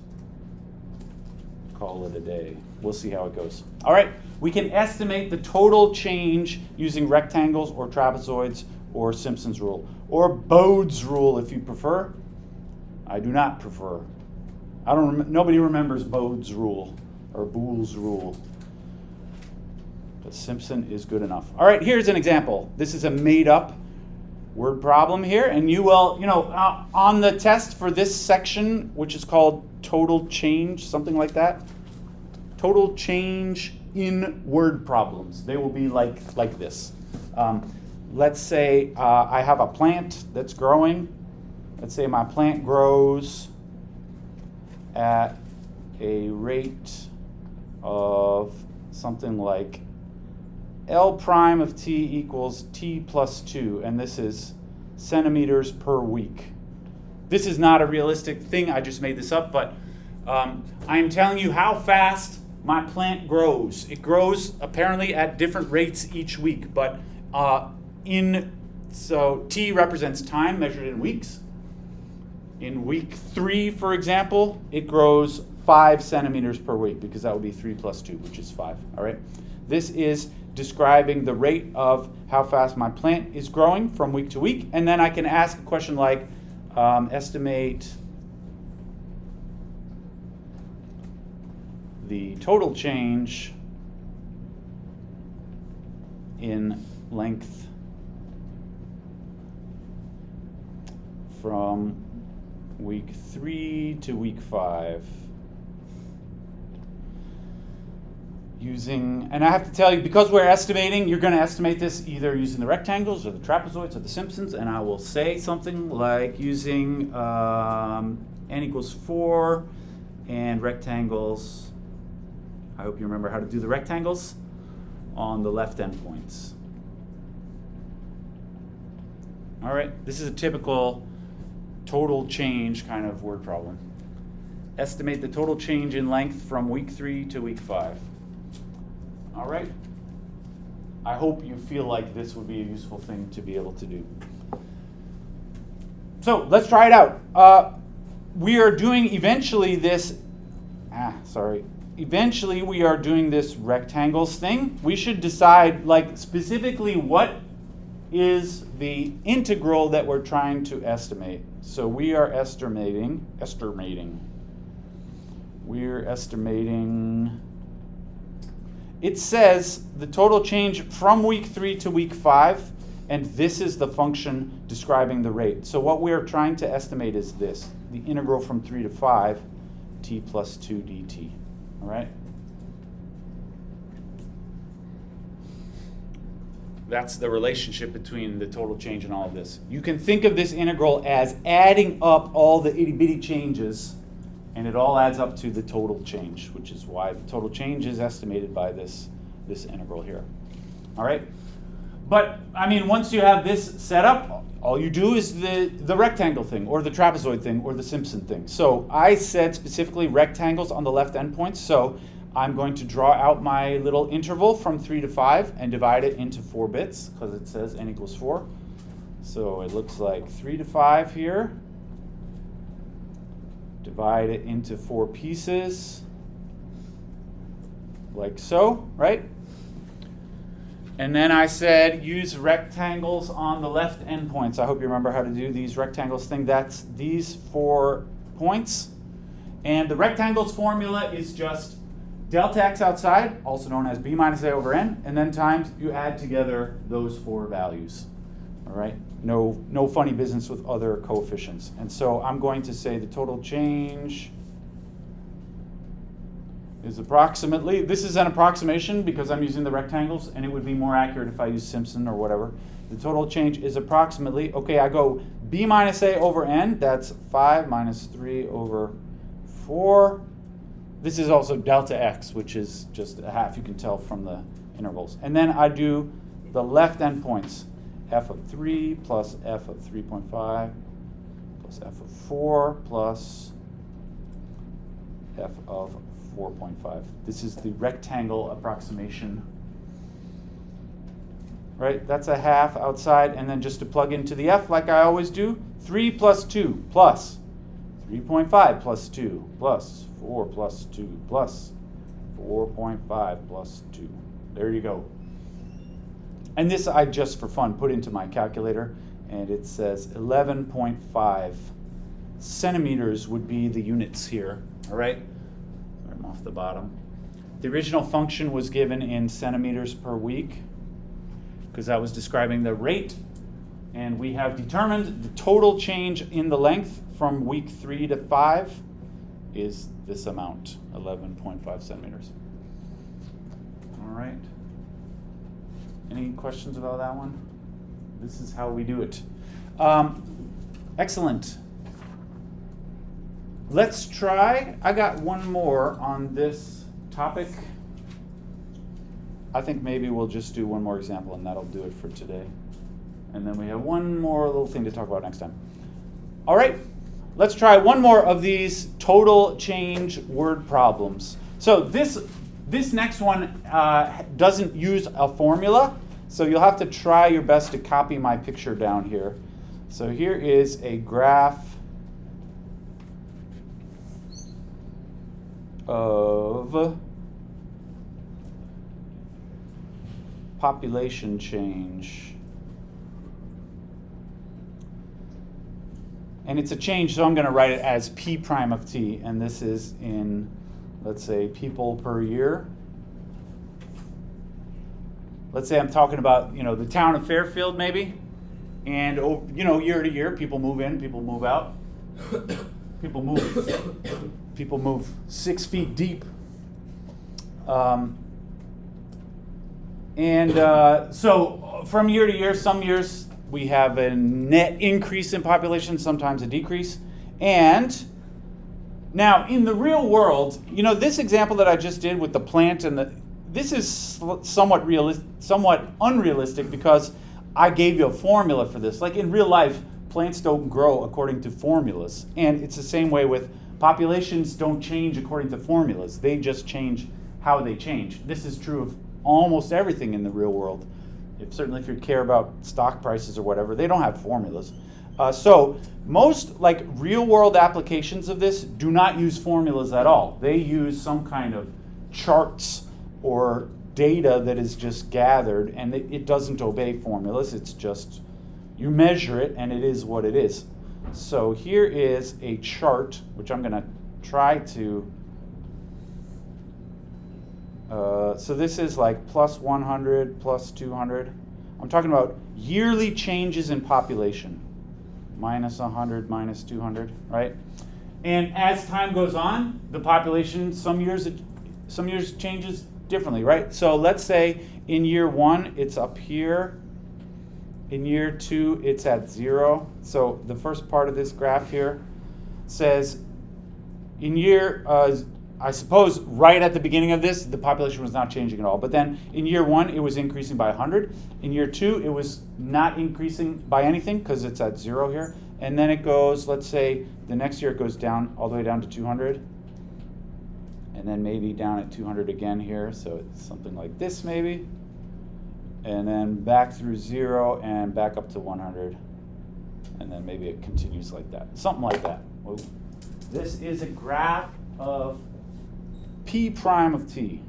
call it a day. We'll see how it goes. All right, we can estimate the total change using rectangles or trapezoids or Simpson's rule, or Bode's rule if you prefer. I do not prefer. Nobody remembers Bode's rule or Boole's rule. But Simpson is good enough. All right, here's an example. This is a made-up word problem here, and you will, on the test for this section, which is called total change, something like that. Total change in word problems. They will be like this. Let's say I have a plant that's growing. Let's say my plant grows at a rate of something like L prime of t equals t plus 2, and this is centimeters per week. This is not a realistic thing, I just made this up, but I'm telling you how fast my plant grows. It grows apparently at different rates each week, but so t represents time measured in weeks. In week 3, for example, it grows 5 centimeters per week, because that would be 3 plus 2, which is 5. All right. This is describing the rate of how fast my plant is growing from week to week. And then I can ask a question like, estimate the total change in length from week 3 to week 5. And I have to tell you, because we're estimating, you're going to estimate this either using the rectangles or the trapezoids or the Simpsons, and I will say something like using n equals 4 and rectangles. I hope you remember how to do the rectangles on the left endpoints. All right, this is a typical total change kind of word problem. Estimate the total change in length from week 3 to week 5. All right. I hope you feel like this would be a useful thing to be able to do. So let's try it out. We are doing eventually this, eventually we are doing this rectangles thing. We should decide specifically what is the integral that we're trying to estimate. So we are estimating. We're estimating. It says the total change from week 3 to week 5, and this is the function describing the rate. So what we are trying to estimate is this, the integral from 3 to 5, t plus 2 dt. All right? That's the relationship between the total change and all of this. You can think of this integral as adding up all the itty-bitty changes, and it all adds up to the total change, which is why the total change is estimated by this integral here. All right? But, once you have this set up, all you do is the rectangle thing, or the trapezoid thing, or the Simpson thing. So I said specifically rectangles on the left endpoints, so I'm going to draw out my little interval from 3 to 5 and divide it into 4 bits, because it says n equals 4. So it looks like 3 to 5 here. Divide it into 4 pieces, like so, right? And then I said use rectangles on the left endpoints. I hope you remember how to do these rectangles thing. That's these 4 points. And the rectangles formula is just delta x outside, also known as b minus a over n, and then times you add together those 4 values. All right? No funny business with other coefficients. And so I'm going to say the total change is approximately, this is an approximation because I'm using the rectangles, and it would be more accurate if I use Simpson or whatever. The total change is approximately, okay, I go b minus a over n, that's 5 minus 3 over 4. This is also delta x, which is just a half. You can tell from intervals. And then I do the left endpoints, f of 3 plus f of 3.5 plus f of 4 plus f of 4.5. This is the rectangle approximation. Right, that's a half outside, and then just to plug into the f like I always do, 3 plus 2 plus 3.5 plus 2 plus 4 plus 2 plus 4.5 plus 2. There you go. And this I just for fun put into my calculator, and it says 11.5 centimeters would be the units here. All right, I'm off the bottom. The original function was given in centimeters per week because I was describing the rate, and we have determined the total change in the length from week 3 to 5 is this amount, 11.5 centimeters. All right. Any questions about that one? This is how we do it. Excellent. Let's try, I got one more on this topic. I think maybe we'll just do one more example and that'll do it for today. And then we have one more little thing to talk about next time. All right, let's try one more of these total change word problems. So this next one doesn't use a formula, so you'll have to try your best to copy my picture down here. So here is a graph of population change. And it's a change, so I'm going to write it as P prime of t, and this is in, let's say, people per year. Let's say I'm talking about, the town of Fairfield maybe, and year to year, people move in, people move out, people move 6 feet deep. So from year to year, some years we have a net increase in population, sometimes a decrease. And now in the real world, this example that I just did with the plant this is somewhat unrealistic because I gave you a formula for this. Like in real life, plants don't grow according to formulas. And it's the same way with populations don't change according to formulas. They just change how they change. This is true of almost everything in the real world. Certainly if you care about stock prices or whatever, they don't have formulas. So most real world applications of this do not use formulas at all. They use some kind of charts or data that is just gathered, and it doesn't obey formulas. It's just, you measure it and it is what it is. So here is a chart, which I'm going to try to, so this is like plus 100, plus 200. I'm talking about yearly changes in population. Minus 100, minus 200, right? And as time goes on, the population, some years changes differently, right? So let's say in year 1, it's up here. In year 2, it's at 0. So the first part of this graph here says in year, I suppose right at the beginning of this, the population was not changing at all. But then in year 1, it was increasing by 100. In year 2, it was not increasing by anything because it's at 0 here. And then it goes, let's say the next year it goes down all the way down to 200. And then maybe down at 200 again here. So it's something like this maybe. And then back through 0 and back up to 100. And then maybe it continues like that. Something like that. Well, this is a graph of P prime of t.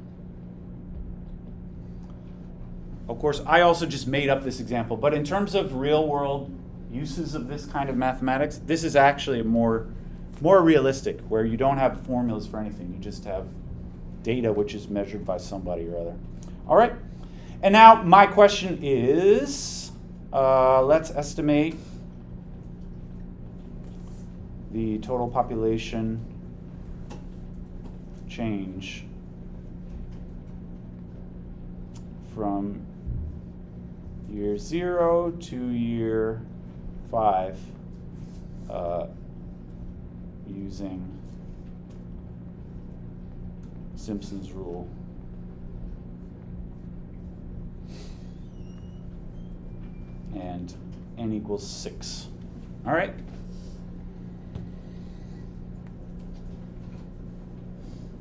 Of course, I also just made up this example, but in terms of real world uses of this kind of mathematics, this is actually more realistic, where you don't have formulas for anything. You just have data which is measured by somebody or other. All right, and now my question is, let's estimate the total population change from year 0 to year 5 using Simpson's rule. and n equals 6. All right?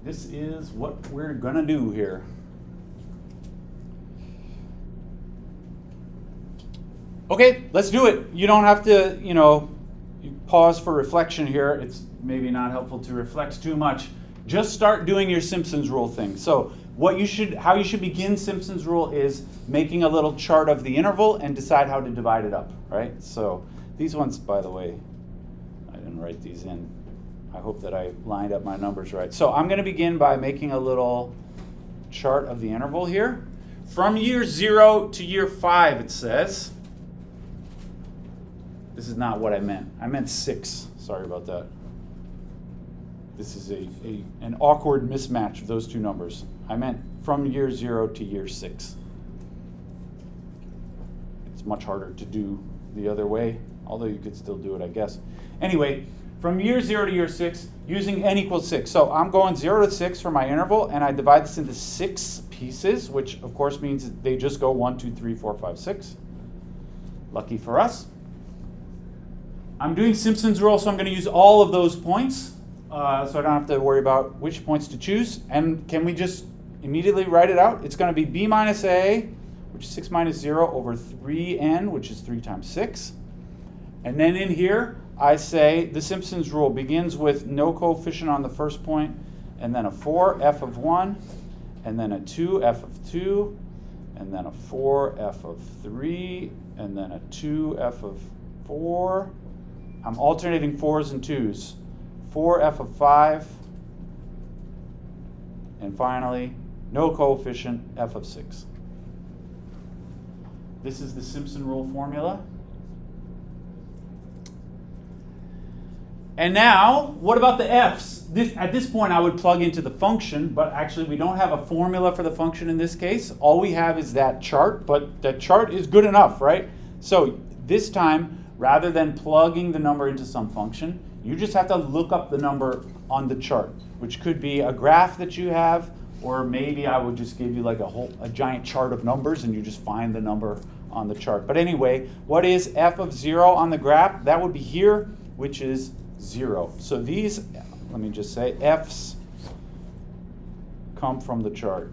This is what we're going to do here. Okay, let's do it. You don't have to, you pause for reflection here. It's maybe not helpful to reflect too much. Just start doing your Simpson's rule thing. So how you should begin Simpson's rule is making a little chart of the interval and decide how to divide it up, right? So these ones, by the way, I didn't write these in. I hope that I lined up my numbers right. So I'm going to begin by making a little chart of the interval here. From year 0 to year 5, it says. This is not what I meant. I meant 6. Sorry about that. This is an awkward mismatch of those two numbers. I meant from year 0 to year 6. It's much harder to do the other way, although you could still do it, I guess. Anyway, from year 0 to year 6, using n equals 6. So I'm going 0 to 6 for my interval, and I divide this into 6 pieces, which of course means they just go 1, 2, 3, 4, 5, 6. Lucky for us. I'm doing Simpson's rule, so I'm going to use all of those points, so I don't have to worry about which points to choose. And can we just immediately write it out? It's going to be b minus a, which is 6 minus 0, over 3n, which is 3 times 6. And then in here, I say the Simpson's rule begins with no coefficient on the first point, and then a 4, f of 1, and then a 2, f of 2, and then a 4, f of 3, and then a 2, f of 4. I'm alternating 4s and 2s. 4, f of 5, and finally, no coefficient, f of 6. This is the Simpson rule formula. And now, what about the f's? At this point, I would plug into the function, but actually we don't have a formula for the function in this case. All we have is that chart, but that chart is good enough, right? So this time, rather than plugging the number into some function, you just have to look up the number on the chart, which could be a graph that you have, or maybe I would just give you like a giant chart of numbers and you just find the number on the chart. But anyway, what is f of 0 on the graph? That would be here, which is 0. So these, let me just say, f's come from the chart,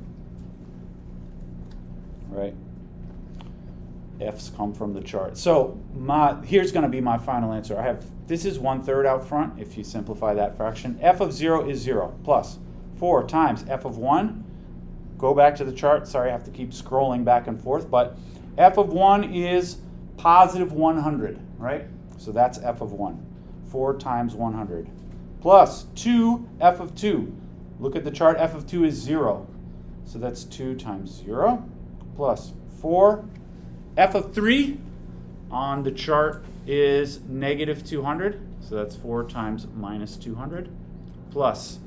right? F's come from the chart. So here's going to be my final answer. This is 1/3 out front, if you simplify that fraction. F of 0 is 0, plus 4 times f of 1. Go back to the chart. Sorry, I have to keep scrolling back and forth. But f of 1 is positive 100, right? So that's f of 1. 4 times 100. Plus 2 f of 2. Look at the chart. F of 2 is 0. So that's 2 times 0. Plus 4. F of 3 on the chart is negative 200. So that's 4 times minus 200. Plus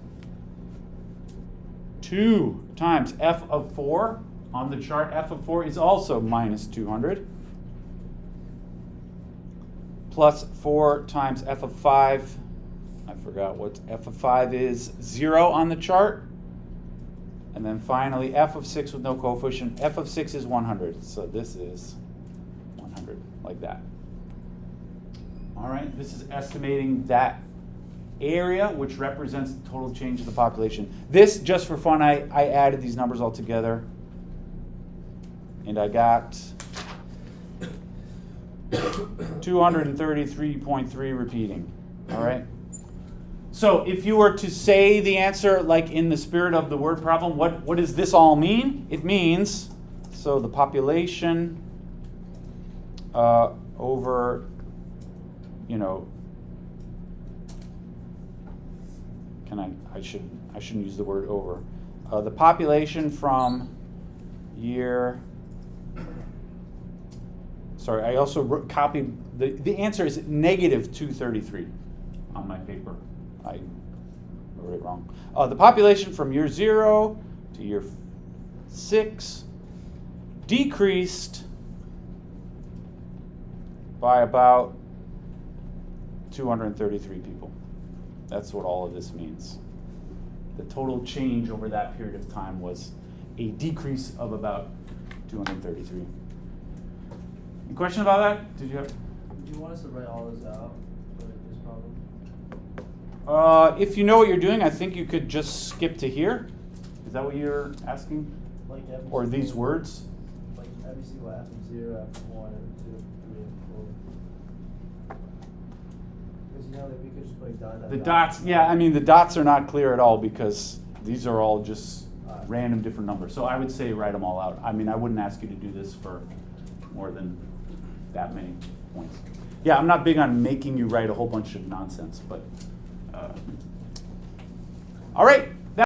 2 times f of 4 on the chart. F of 4 is also minus 200. Plus 4 times f of 5. I forgot what f of 5 is. 0 on the chart. And then finally, f of 6 with no coefficient. F of 6 is 100. So this is 100, like that. All right, this is estimating that area, which represents the total change of the population. This, just for fun, I added these numbers all together. And I got 233.3 repeating. All right. So if you were to say the answer like in the spirit of the word problem, what does this all mean? It means, so the population over, I shouldn't use the word over. The population from year, sorry, I also copied, the answer is negative 233 on my paper. I wrote it wrong. The population from year 0 to year 6 decreased by about 233 people. That's what all of this means. The total change over that period of time was a decrease of about 233. Any question about that? Did you have? Do you want us to write all this out for this problem? If you know what you're doing, I think you could just skip to here. Is that what you're asking? Like Or these words? Like every single F of 0, F of 1, F of 2, F of 3, F of 4. Because you know that we could just put dot, dot, The dot. dots, yeah, I mean, the dots are not clear at all because these are all just random different numbers. So I would say write them all out. I mean, I wouldn't ask you to do this for more than that many points. Yeah, I'm not big on making you write a whole bunch of nonsense, but all right.